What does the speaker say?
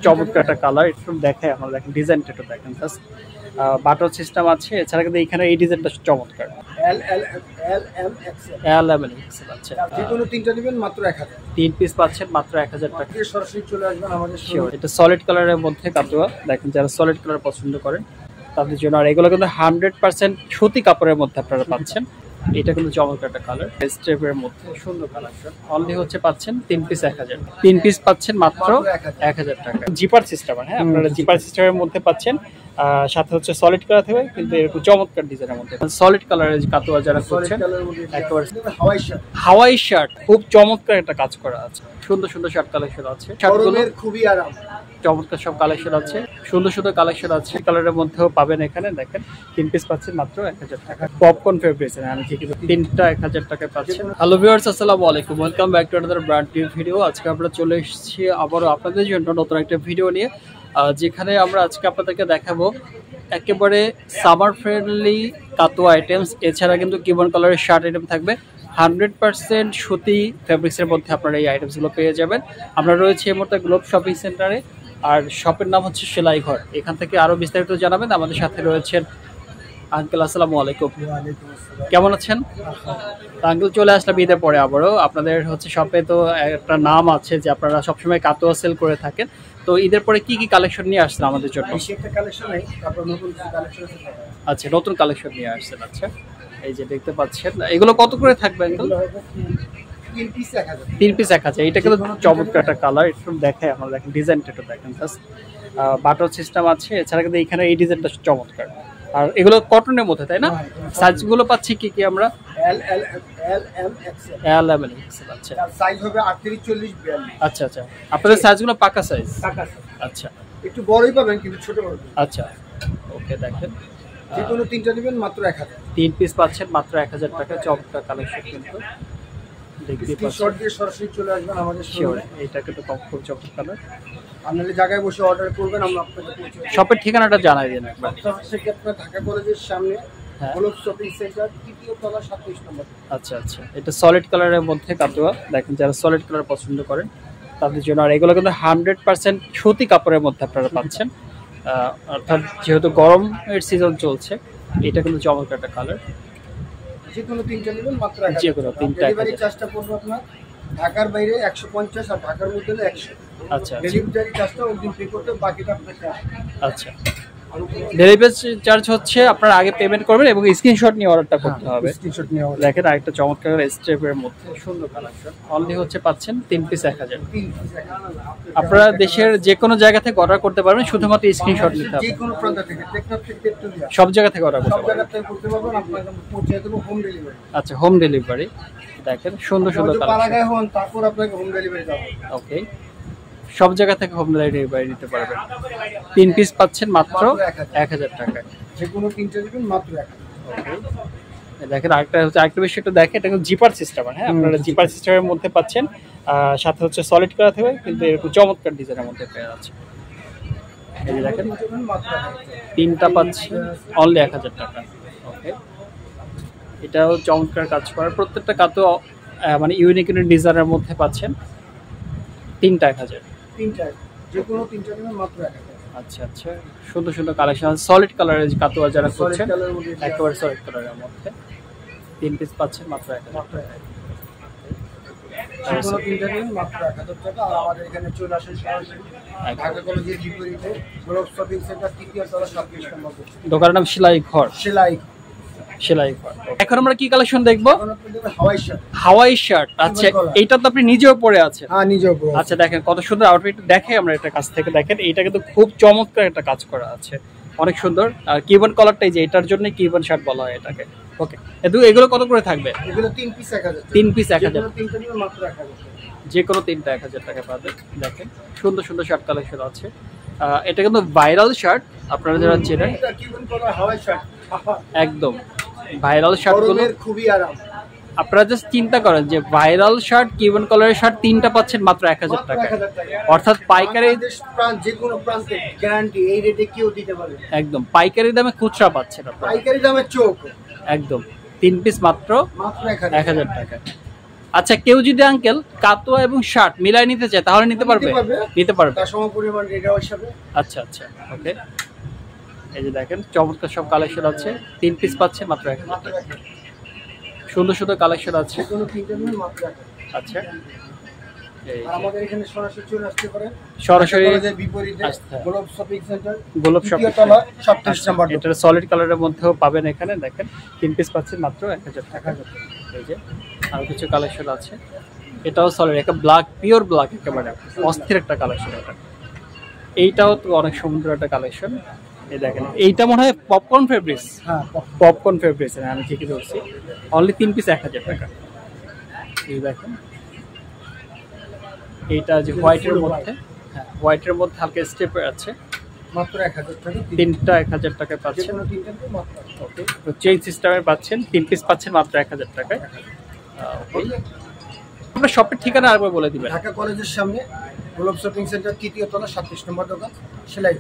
চমৎকার একটা কালার। একটু দেখে আমরা দেখেন ডিজাইনটা একটু দেখেন জাস্ট। বাটন সিস্টেম আছে, এছাড়া কিন্তু এখানে এই ডিজাইনটা চমৎকার। এল এম এক্সেল আছে। যে কোনো তিনটা নেবেন মাত্র 1000। 3 পিস পাচ্ছেন মাত্র 1000 টাকা। সরাসরি চলে আসবেন আমাদের শিওর। এটা সলিড কালারের মধ্যে কাতুয়া, দেখেন যারা সলিড কালার পছন্দ করেন তাদের জন্য। আর এগুলো কিন্তু 100% সুতি কাপড়ের মধ্যে আপনারা পাচ্ছেন। এটা কিন্তু চমৎকার একটা কালার, স্টেপের মধ্যে সুন্দর কালেকশন। অনলি হচ্ছে পাচ্ছেন 3 পিস 1000। 3 পিস পাচ্ছেন মাত্র 1000 টাকা। জিপার সিস্টেম, হ্যাঁ আপনারা জিপার সিস্টেমের মধ্যে পাচ্ছেন। সাথে হচ্ছে সলিড কালার থাকবে, কিন্তু এরকম চমৎকার ডিজাইনের মধ্যে সলিড কালারের কাতুয়া যারা করছেন। একেবারে হাওয়াই শার্ট, খুব চমৎকার একটা কাজ করা আছে। সুন্দর সুন্দর শার্ট কালেকশন আছে, গরমের খুবই আরাম, চমৎকার সব কালেকশন আছে, সুন্দর সুন্দর কালেকশন আছে। কালারের মধ্যেও পাবেন এখানে, দেখেন 3 পিস পাচ্ছেন মাত্র 1000 টাকা। পপকর্ন ফেব্রিক্স আমি ঠিক তিনটা 1000 টাকায় পাচ্ছেন। হ্যালো ভিউয়ার্স, আসসালামু আলাইকুম, welcome back to another brand new video. আজকে আমরা চলে এসেছি আবারও আপনাদের জন্য নতুন একটা ভিডিও নিয়ে, যেখানে আমরা আজকে আপনাদেরকে দেখাবো একেবারে সামার ফ্রেন্ডলি কাতুয়া আইটেমস। এছাড়া কিন্তু কিবন কালারের শার্ট আইটেম থাকবে। 100% সুতি ফেব্রিক্সের মধ্যে আপনারা এই আইটেমসগুলো পেয়ে যাবেন। আমরা রয়েছি এই মুহূর্তে গ্লোব শপিং সেন্টারে, আর শপের নাম হচ্ছে সেলাই ঘর। এখান থেকে আরো বিস্তারিত জানাবেন। আমাদের সাথে রয়েছেন আঙ্কেল। আসসালামু আলাইকুম, কেমন আছেন? আঙ্কেল চলে আসলাম ঈদের পরে আবারও। আপনাদের হচ্ছে শপে তো একটা নাম আছে যে আপনারা সবসময় কাতুয়া সেল করে থাকেন, তো ঈদের পরে কি কি কালেকশন নিয়ে আসছেন আমাদের জন্য? আচ্ছা, নতুন কালেকশন নিয়ে আসছেন। আচ্ছা, এই যে দেখতে পাচ্ছেন, এগুলো কত করে থাকবে আঙ্কেল? 3 পিস 1000। এটা কিন্তু চমৎকার একটা কালার। একটু দেখে আমরা দেখেন ডিজাইনটা একটু দেখেন জাস্ট। বাটন সিস্টেম আছে, এছাড়া কিন্তু এখানে এই ডিজাইনটা চমৎকার। আর এগুলো কটনের মধ্যে, তাই না? সাইজগুলো পাচ্ছি কি কি আমরা? L M XL. আচ্ছা, সাইজ হবে 38, 40, 42। আচ্ছা আচ্ছা, আপনাদের সাইজগুলো পাকা সাইজ? আচ্ছা, একটু বড়ই পাবেন কিন্তু ছোট বড়। আচ্ছা, ওকে। দেখেন যে কোনো তিনটা নেবেন মাত্র 1000। 3 পিস পাচ্ছেন মাত্র 1000 টাকা। চমৎকার কালেকশন কিন্তু দেখতে পাচ্ছেন। শর্ট দিয়ে সরাসরি চলে আসবেন আমাদের শিওর। এটা কিন্তু খুব চমৎকার কালার। আপনারা জায়গায় বসে অর্ডার করবেন, আমরা আপনাদের পৌঁছে দেব। শপের ঠিকানাটা জানাই দিন একবার। থেকে আপনার ঢাকা কলেজের সামনে হ্যাঁ, গ্লোব শপিং সেন্টার, তৃতীয় তলা, 27 নম্বর। আচ্ছা আচ্ছা, এটা সলিড কালারের মধ্যে কাতুয়া, দেখেন যারা সলিড কালার পছন্দ করেন তাদের জন্য। আর এগুলো কিন্তু 100% সুতি কাপড়ের মধ্যে আপনারা পাচ্ছেন। অর্থাৎ যেহেতু গরমের সিজন চলছে, এটা কিন্তু চমৎকার একটা কালার। যে কোনো তিনটা নেবেন মাত্র 1000। যে কোনো তিনটা ডেলিভারি চার্জটা পড়বে আপনার ঢাকার বাইরে 150 আর ঢাকার মধ্যে 100। আচ্ছা, ডেলিভারি চার্জটা অগ্রিম পে করতে, বাকিটা আপনাকে। আচ্ছা, ডেলিভারি চার্জ হচ্ছে আপনারা আগে পেমেন্ট করবেন এবং স্ক্রিনশট নিয়ে অর্ডারটা করতে হবে। স্ক্রিনশট নিয়ে অর্ডার। দেখেন আরেকটা চমৎকার স্টেপের মধ্যে সুন্দর কালেকশন। অনলি হচ্ছে পাচ্ছেন 3 পিস 1000। আপনারা দেশের যে কোনো জায়গা থেকে অর্ডার করতে পারবেন, শুধুমাত্র স্ক্রিনশট নিতে হবে। যে কোনো প্রান্ত থেকে, টেকনাফ থেকে তেতুলিয়া, সব জায়গা থেকে অর্ডার করতে সব জায়গা পারবেন। থেকে করতে পারবেন। আপনাকে পৌঁছে দেব হোম ডেলিভারি। আচ্ছা, হোম ডেলিভারি। দেখেন সুন্দর সুন্দর কালেকশন। পাড়াগায় হন, তারপর আপনাকে হোম ডেলিভারি দেওয়া হবে। ওকে, সব জায়গা থেকে হোম ডেলিভারি নিতে পারবেন। 3 পিস পাচ্ছেন মাত্র 1000 টাকায়। যে কোনো তিনটা নেবেন মাত্র 1000। ওকে, দেখেন আরেকটা বিষয় একটু দেখেন, এটা কিন্তু জিপার সিস্টেম। হ্যাঁ, আপনারা জিপার সিস্টেমের মধ্যে পাচ্ছেন। সাথে হচ্ছে সলিড কালার থাকবে, কিন্তু এরকম চমৎকার ডিজাইনের মধ্যে পেয়ে যাচ্ছে। এই যে দেখেন তিনটা পাচ্ছেন অনলি 1000 টাকা। ওকে, এটাও চমৎকার কাজ করার, প্রত্যেকটা কাতো মানে ইউনিক ইউনিক ডিজাইনের মধ্যে পাচ্ছেন। তিনটা 1000। তিনটা, যে কোনো তিনটা নেবেন মাত্র 1000। আচ্ছা আচ্ছা, সুন্দর সুন্দর কালেকশন। সলিড কালারের কাতুয়া যারা করছেন, কালারের মধ্যে একেবারে সলিড কালারের মধ্যে 3 পিস পাচ্ছেন মাত্র 1000 টাকা। যে কোনো তিনটা নেবেন মাত্র 1000 টাকা। আর আমাদের এখানে চলে আসেন সরাসরি ঢাকা কলেজের বিপরীতে গ্লোব শপিং সেন্টার, তৃতীয় তলা, 27 নম্বর। দোকানের নাম সেলাই ঘর। সেলাই ঘর। এখন আমরা কি কালেকশন দেখবো? Hawaii shirt. Hawaii shirt. আচ্ছা, এইটা তো আপনি নিজেও পরে আছেন? হ্যাঁ, নিজেও পরে। আচ্ছা, দেখেন কত সুন্দর আউটফিট। দেখে আমরা এটা কাছ থেকে দেখেন, এইটা কিন্তু খুব চমৎকার একটা কাজ করা আছে, অনেক সুন্দর। আর কিউবান কলারটাই যে এটার জন্য কিউবান শার্ট বলা হয় এটাকে। ওকে, এগুলো কত করে থাকবে? এগুলো 3 পিস 1000। 3 পিস 1000। তিনটা নেবেন মাত্র 1000। যে কোনো তিনটা 1000 টাকা পাবেন। দেখেন সুন্দর সুন্দর শার্ট কালেকশন আছে। এটা কিন্তু ভাইরাল শার্ট, আপনারা যারা চেনেন। এটা কিউবান কলার হাওয়াই শার্ট, একদম ভাইরাল শার্টগুলো খুবই আরাম। আপনারা জাস্ট চিন্তা করেন যে ভাইরাল শার্ট, কিউবান কলারের শার্ট তিনটা পাচ্ছেন মাত্র 1000 টাকা। অর্থাৎ পাইকারি, যে কোনো প্রান্তে গ্যারান্টি, এই রেটে কেউ দিতে পারে। একদম পাইকারি দামে খুচরা পাচ্ছেন আপনারা। পাইকারি দামে চোখ। একদম 3 পিস মাত্র 1000 1000 টাকা। আচ্ছা, কেউ যদি আঙ্কেল কাতোয়া এবং শার্ট মিলাই নিতে চায় তাহলে নিতে পারবে? নিতে পারবে। তার সম পরিমাণ রেডাও হিসাবে। আচ্ছা আচ্ছা, ওকে। এই যে দেখেন চমৎকার সব কালেকশন আছে, 3 পিস পাচ্ছে মাত্র 1000 মাত্র টাকা। সুন্দর সুন্দর কালেকশন আছে। কোনো তিনটা নিলে মাত্র 1000 টাকা। আচ্ছা, এই আর আমাদের এখানে সরাসরি চলে আসতে পারেন সরাসরি কলেজের বিপরীতে আচ্ছা। গোলাপ শপিং সেন্টার, গোলাপ শপ তৃতীয়তলা 37 নম্বর দোকান। এটা সলিড কালারের মধ্যেও পাবেন এখানে দেখেন, 3 পিস পাচ্ছেন মাত্র 1000 টাকা। এই যে আরো কিছু কালেকশন আছে, এটাও সলিড, একটা ব্ল্যাক, পিওর ব্ল্যাক, একেবারে অস্থির একটা কালেকশন। এটা এইটাও তো অনেক সুন্দর একটা কালেকশন। এই দেখেন এইটা মনে হয় পপকর্ন ফেব্রিক্স। হ্যাঁ, পপকর্ন ফেব্রিক্স, আমি ঠিকই ধরছি। অনলি 3 পিস 1000 টাকা। এই দেখেন এইটা যে হোয়াইটের মধ্যে, হ্যাঁ হোয়াইটের মধ্যে হালকা স্টেপের আছে, মাত্র 1000 টাকা। তিনটা 1000 টাকায় পাচ্ছেন। কোনো তিনটা নিলে মাত্র 1000 টাকা। ওকে, তো চেইন সিস্টেমের পাচ্ছেন, 3 পিস পাচ্ছেন মাত্র 1000 টাকায়। ওকে, আপনার শপের ঠিকানা আরেকবার বলে দিবেন। ঢাকা কলেজের সামনে গোলাপ শপিং সেন্টার, তৃতীয়তলা 37 নম্বর দোকান, সেলাই।